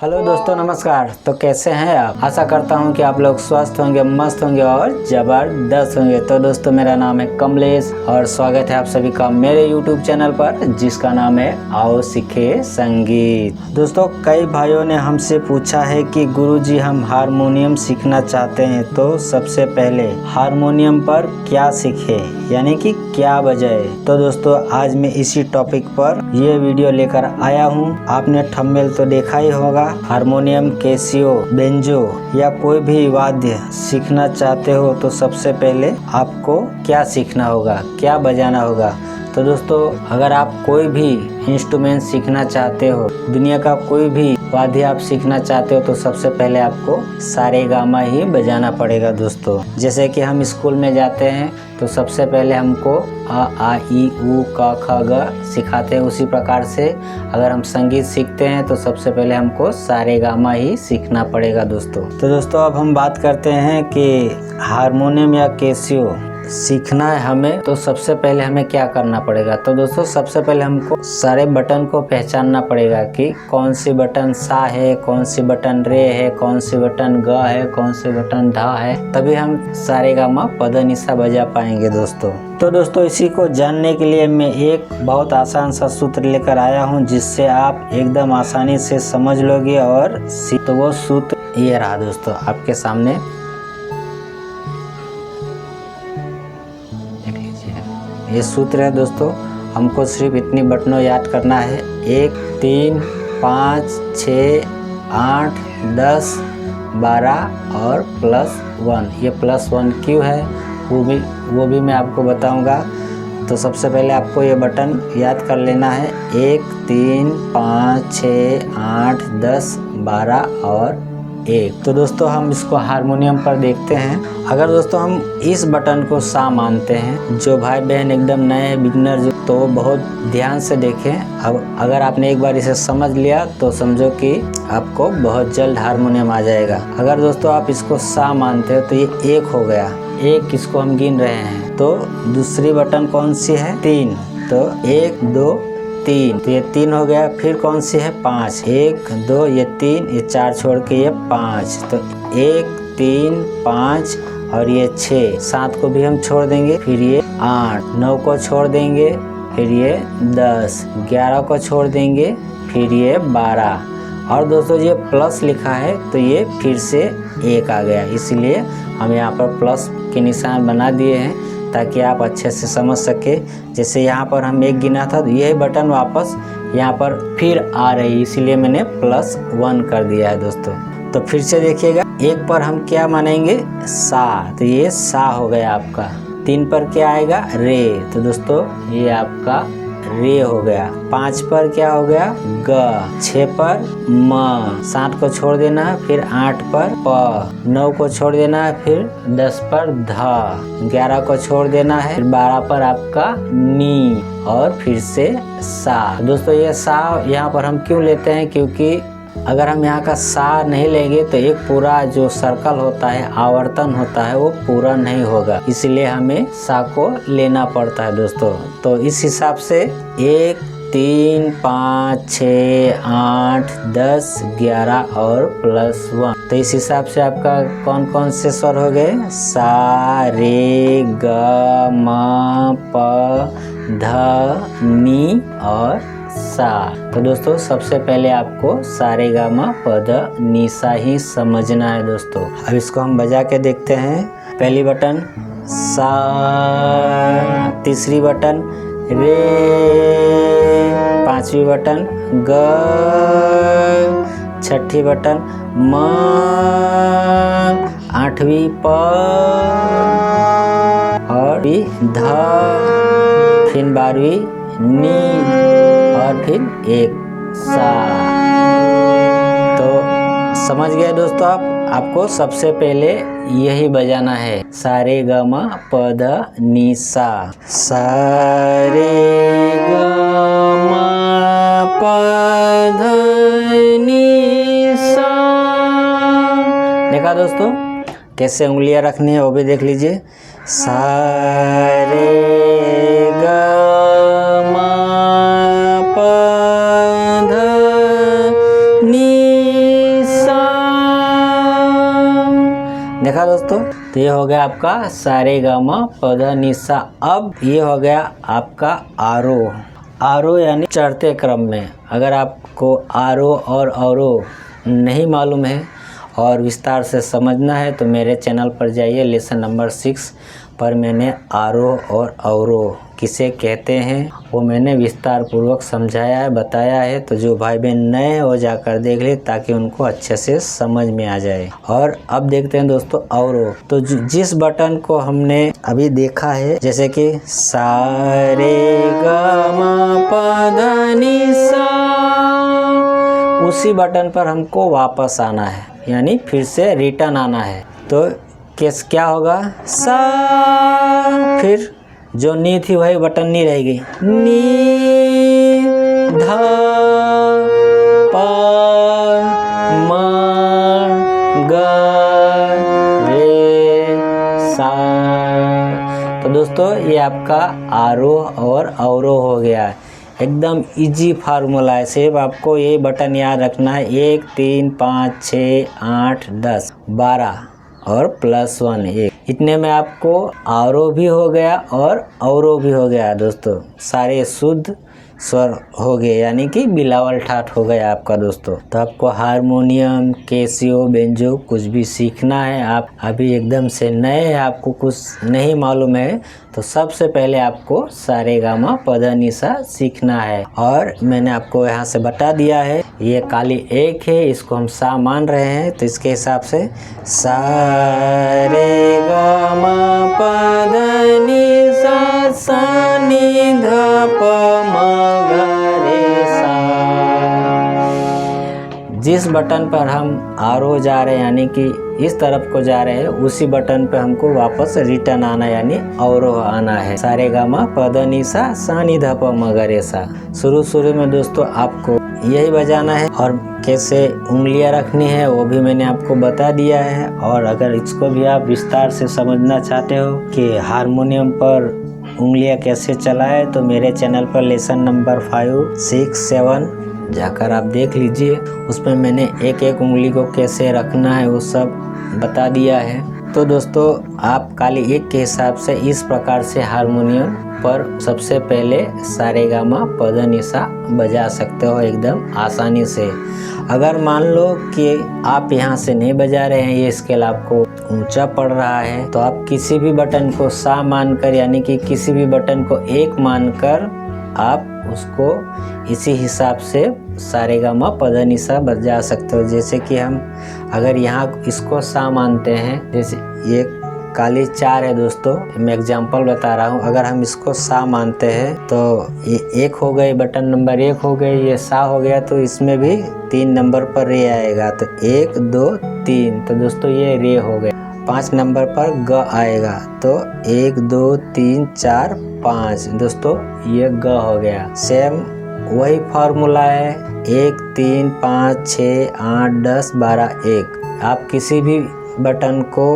Hello दोस्तों, नमस्कार। तो कैसे हैं आप? आशा करता हूं कि आप लोग स्वस्थ होंगे, मस्त होंगे और जबरदस्त होंगे। तो दोस्तों, मेरा नाम है कमलेश और स्वागत है आप सभी का मेरे YouTube चैनल पर, जिसका नाम है आओ सीखे संगीत। दोस्तों, कई भाइयों ने हमसे पूछा है कि गुरुजी हम हारमोनियम सीखना चाहते हैं, तो सबसे पहले हारमोनियम पर क्या सीखे, यानी कि क्या बजाए। तो दोस्तों, आज मैं इसी टॉपिक पर ये वीडियो लेकर आया हूँ। आपने थंबनेल तो देखा ही होगा। हारमोनियम, कैसियो, बेंजो या कोई भी वाद्य सीखना चाहते हो तो सबसे पहले आपको क्या सीखना होगा, क्या बजाना होगा। तो दोस्तों, अगर आप कोई भी इंस्ट्रूमेंट सीखना चाहते हो, दुनिया का कोई भी वाद्य आप सीखना चाहते हो, तो सबसे पहले आपको सारेगामा ही बजाना पड़ेगा दोस्तों। जैसे कि हम स्कूल में जाते हैं तो सबसे पहले हमको आ ई उ क ख ग सिखाते हैं। उसी प्रकार से अगर हम संगीत सीखते हैं तो सबसे पहले हमको सारेगामा ही सीखना पड़ेगा दोस्तों। तो दोस्तों, अब हम बात करते हैं कि हारमोनियम या कैसियो सीखना है हमें, तो सबसे पहले हमें क्या करना पड़ेगा। तो दोस्तों, सबसे पहले हमको सारे बटन को पहचानना पड़ेगा कि कौन सी बटन सा है, कौन सी बटन रे है, कौन सी बटन ग है, कौन सी बटन धा है। तभी हम सारेगामा पदनिसा बजा पाएंगे दोस्तों। तो दोस्तों, इसी को जानने के लिए मैं एक बहुत आसान सा सूत्र लेकर आया हूँ, जिससे आप एकदम आसानी से समझ लोगे। और तो वो सूत्र ये रहा दोस्तों आपके सामने। ये सूत्र है दोस्तों। हमको सिर्फ इतनी बटनों याद करना है, 1 3 5 6 8 10 12 और +1। ये +1 क्यों है वो भी मैं आपको बताऊंगा। तो सबसे पहले आपको ये बटन याद कर लेना है, 1 3 5 6 8 10 12 और 1। तो दोस्तों, हम इसको हारमोनियम पर देखते हैं। अगर दोस्तों हम इस बटन को सा मानते हैं, जो भाई बहन एकदम नए बिगिनर, तो बहुत ध्यान से देखें। अब अगर आपने एक बार इसे समझ लिया तो समझो कि आपको बहुत जल्द हारमोनियम आ जाएगा। अगर दोस्तों आप इसको सा मानते हो तो ये 1 हो गया, 1 इसको हम गिन रहे हैं। तो दूसरी बटन कौन सी है? 3। तो 1 2 3, तो ये 3 हो गया। फिर कौन सी है? 5। 1 2, ये 3, ये 4 छोड़ के ये 5। तो 1 3 5 और ये 6, 7 को भी हम छोड़ देंगे। फिर ये 8, 9 को छोड़ देंगे। फिर ये 10, 11 को छोड़ देंगे। फिर ये 12। और दोस्तों, ये प्लस लिखा है तो ये फिर से 1 आ गया, इसलिए हम यहाँ पर प्लस के निशान बना दिए हैं ताकि आप अच्छे से समझ सके। जैसे यहाँ पर हम 1 गिना था तो यही बटन वापस यहाँ पर फिर आ रही, इसीलिए मैंने +1 कर दिया है दोस्तों। तो फिर से देखिएगा, 1 पर हम क्या मानेंगे? सा। तो ये सा हो गया आपका। 3 पर क्या आएगा? रे। तो दोस्तों, ये आपका रे हो गया। 5 पर क्या हो गया? ग। 6 पर म। 7 को छोड़ देना, फिर 8 पर प। 9 को छोड़ देना है, फिर 10 पर ध। 11 को छोड़ देना है, फिर 12 पर आपका नी और फिर से सा। दोस्तों, ये सा यहाँ पर हम क्यों लेते हैं? क्योंकि अगर हम यहाँ का सा नहीं लेंगे तो एक पूरा जो सर्कल होता है, आवर्तन होता है, वो पूरा नहीं होगा, इसलिए हमें सा को लेना पड़ता है दोस्तों। तो इस हिसाब से 1 3 5 6 8 10 11 और +1। तो इस हिसाब से आपका कौन कौन से स्वर हो गए? सा रे ग म प ध नी और सा। तो दोस्तों, सबसे पहले आपको सारेगामा पद निसा ही समझना है दोस्तों। अब इसको हम बजा के देखते हैं। पहली बटन सा, तीसरी बटन रे, पांचवी बटन ग, छठी बटन म, आठवीं प और ध, फिर 12वीं नी और फिर 1 सा। तो समझ गए दोस्तों आपको सबसे पहले यही बजाना है, सारे ग म प ध नि सा। सारे ग म प ध नि सा। देखा दोस्तों कैसे उंगलियां रखनी है, वो भी देख लीजिए। सा रे ग म प ध नि सा। देखा दोस्तों, तो ये हो गया आपका सा रे ग म प ध नि सा। अब ये हो गया आपका आरोह। आरोह यानी चढ़ते क्रम में। अगर आपको आरोह और अवरोह नहीं मालूम है और विस्तार से समझना है तो मेरे चैनल पर जाइए। लेसन नंबर 6 पर मैंने आरोह और अवरोह किसे कहते हैं वो मैंने विस्तार पूर्वक समझाया है, बताया है। तो जो भाई बहन नए हैं वो जाकर देख ले ताकि उनको अच्छे से समझ में आ जाए। और अब देखते हैं दोस्तों अवरोह। तो जिस बटन को हमने अभी देखा है, जैसे कि सा रे ग म प ध नि सा, उसी बटन पर हमको वापस आना है, यानी फिर से रिटर्न आना है। तो क्या होगा, सा, फिर जो नी थी वही बटन नी रहेगी, नी ध प म ग रे सा। तो दोस्तों ये आपका आरोह और अवरोह हो गया। एकदम इजी फार्मूला है, सिर्फ आपको ये बटन याद रखना है। 1 3 5 6 8 10 12 और +1 1, इतने में आपको आरोह भी हो गया और अवरोह भी हो गया दोस्तों। सारे शुद्ध स्वर हो गए, यानी कि बिलावल ठाट हो गया आपका दोस्तों। तो आपको हारमोनियम, कैसियो, बेंजो कुछ भी सीखना है, आप अभी एकदम से नए हैं, आपको कुछ नहीं मालूम है, तो सबसे पहले आपको सा रे गा मा प ध नि सा सीखना है। और मैंने आपको यहाँ से बता दिया है, ये काली एक है, इसको हम सा मान रहे हैं, तो इसके हिसाब से सा रे गा मा प ध नि सा, सा नि ध प म ग रे सा। जिस बटन पर हम आरोह जा रहे हैं, यानी कि इस तरफ को जा रहे हैं, उसी बटन पे हमको वापस रिटर्न आना है, यानी अवरोह आना है। सा रे गा मा प ध नि सा, सा नि ध प म ग रे सा। शुरू में दोस्तों आपको यही बजाना है और कैसे उंगलियां रखनी है वो भी मैंने आपको बता दिया है। और अगर इसको भी आप विस्तार से समझना चाहते हो कि हारमोनियम पर उंगलियां कैसे चलाए, तो मेरे चैनल पर लेसन नंबर 5 6 7 जाकर आप देख लीजिए। उसमें मैंने एक एक उंगली को कैसे रखना है वो सब बता दिया है। तो दोस्तों आप काली एक के हिसाब से इस प्रकार से हारमोनियम पर सबसे पहले सा रे गा मा प ध नि सा बजा सकते हो एकदम आसानी से। अगर मान लो कि आप यहाँ से नहीं बजा रहे हैं, ये स्केल आपको ऊंचा पड़ रहा है, तो आप किसी भी बटन को सा मानकर, यानी कि किसी भी बटन को 1 मानकर आप उसको इसी हिसाब से सा रे गा मा प ध नि सा बजा सकते हो। जैसे कि हम अगर यहाँ इसको सा मानते हैं, जैसे ये काली 4 है दोस्तों, मैं एग्जांपल बता रहा हूँ। अगर हम इसको सा मानते हैं तो ये 1 हो गए, बटन नंबर 1 हो गए, ये सा हो गया, तो इसमें भी 3 नंबर पर रे आएगा, तो 1 2 3, तो दोस्तों ये रे हो गया। 5 नंबर पर ग आएगा, तो 1 2 3 4 5, दोस्तों ये ग हो गया। सेम वही फार्मूला है, 1 3 5 6 8 10 12 1। आप किसी भी बटन को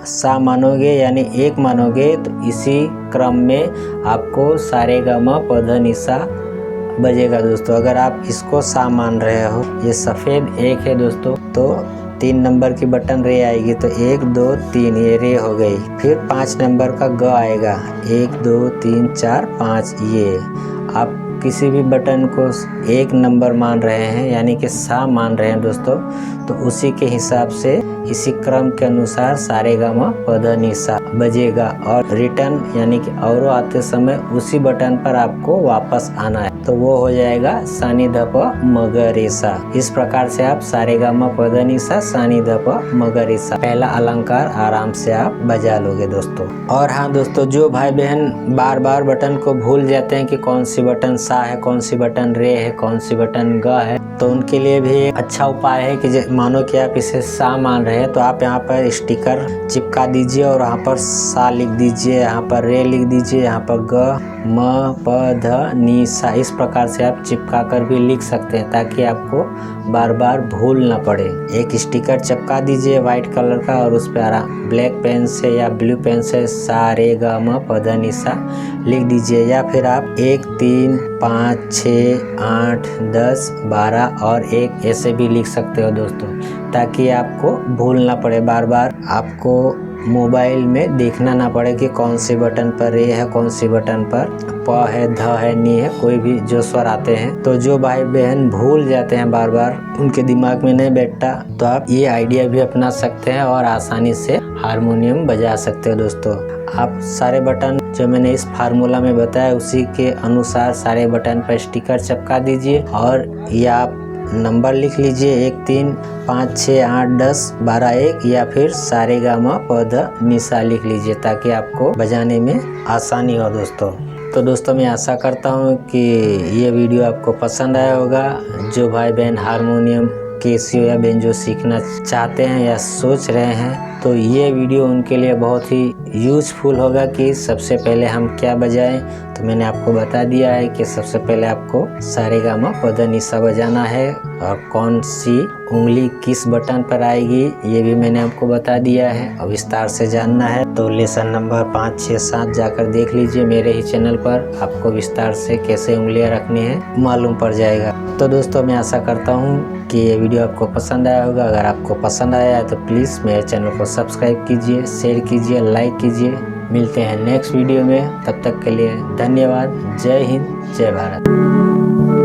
सा मानोगे यानी 1 मानोगे, तो इसी क्रम में आपको सा रे गा मा प ध नि सा बजेगा दोस्तों। अगर आप इसको सा मान रहे हो, ये सफ़ेद 1 है दोस्तों, तो 3 नंबर की बटन रे आएगी, तो 1 2 3 ये रे हो गई। फिर 5 नंबर का ग आएगा, 1 2 3 4 5, ये आप किसी भी बटन को 1 नंबर मान रहे हैं, यानी कि सा मान रहे हैं दोस्तों, तो उसी के हिसाब से इसी क्रम के अनुसार सा रे गा मा प ध नि सा बजेगा। और रिटर्न यानी कि अवरोह आते समय उसी बटन पर आपको वापस आना है, तो वो हो जाएगा सा नि ध प म ग रे सा। इस प्रकार से आप सा रे गा मा प ध नि सा, सा नि ध प म ग रे सा पहला अलंकार आराम से आप बजा लोगे दोस्तों। और हाँ दोस्तों, जो भाई बहन बार बार बटन को भूल जाते हैं कि कौन सी बटन सा है, कौन सी बटन रे है, कौन सी बटन ग है, तो उनके लिए भी एक अच्छा उपाय है कि मानो कि आप इसे सा मान रहे हैं, तो आप यहाँ पर स्टिकर चिपका दीजिए और यहाँ पर सा लिख दीजिए, यहाँ पर रे लिख दीजिए, यहाँ पर ग म प ध नि सा, इस प्रकार से आप चिपका कर भी लिख सकते हैं ताकि आपको बार बार भूल ना पड़े। एक स्टिकर चिपका दीजिए वाइट कलर का और उस पर ब्लैक पेन से या ब्लू पेन से सा रे ग म प ध नि सा लिख दीजिए, या फिर आप 1 3 5 6 8 10 12 और 1 ऐसे भी लिख सकते हो दोस्तों, ताकि आपको भूल ना पड़े, बार बार आपको मोबाइल में देखना ना पड़े कि कौन सी बटन पर रे है, कौन सी बटन पर प है, ध है, नी है, कोई भी जो स्वर आते हैं। तो जो भाई बहन भूल जाते हैं बार बार, उनके दिमाग में नहीं बैठता, तो आप ये आइडिया भी अपना सकते हैं और आसानी से हारमोनियम बजा सकते हो दोस्तों। आप सारे बटन जो मैंने इस फार्मूला में बताया उसी के अनुसार सारे बटन पर स्टिकर चिपका दीजिए और या आप नंबर लिख लीजिए 1 3 5 6 8 10 12 1, या फिर सा रे गा मा प ध नि सा लिख लीजिए ताकि आपको बजाने में आसानी हो दोस्तों। तो दोस्तों मैं आशा करता हूँ कि ये वीडियो आपको पसंद आया होगा। जो भाई बहन हारमोनियम, कैसियो या बेंजो सीखना चाहते हैं या सोच रहे हैं, तो ये वीडियो उनके लिए बहुत ही यूजफुल होगा कि सबसे पहले हम क्या बजाएं। तो मैंने आपको बता दिया है कि सबसे पहले आपको सा रे गा मा प ध नि सा बजाना है और कौन सी उंगली किस बटन पर आएगी ये भी मैंने आपको बता दिया है। और विस्तार से जानना है तो लेसन नंबर 5 6 7 जाकर देख लीजिए मेरे ही चैनल पर, आपको विस्तार से कैसे उंगलियां रखनी है मालूम पड़ जाएगा। तो दोस्तों मैं आशा करता हूँ कि ये वीडियो आपको पसंद आया होगा। अगर आपको पसंद आया है तो प्लीज़ मेरे चैनल को सब्सक्राइब कीजिए, शेयर कीजिए, लाइक कीजिए। मिलते हैं नेक्स्ट वीडियो में, तब तक के लिए धन्यवाद। जय हिंद, जय भारत।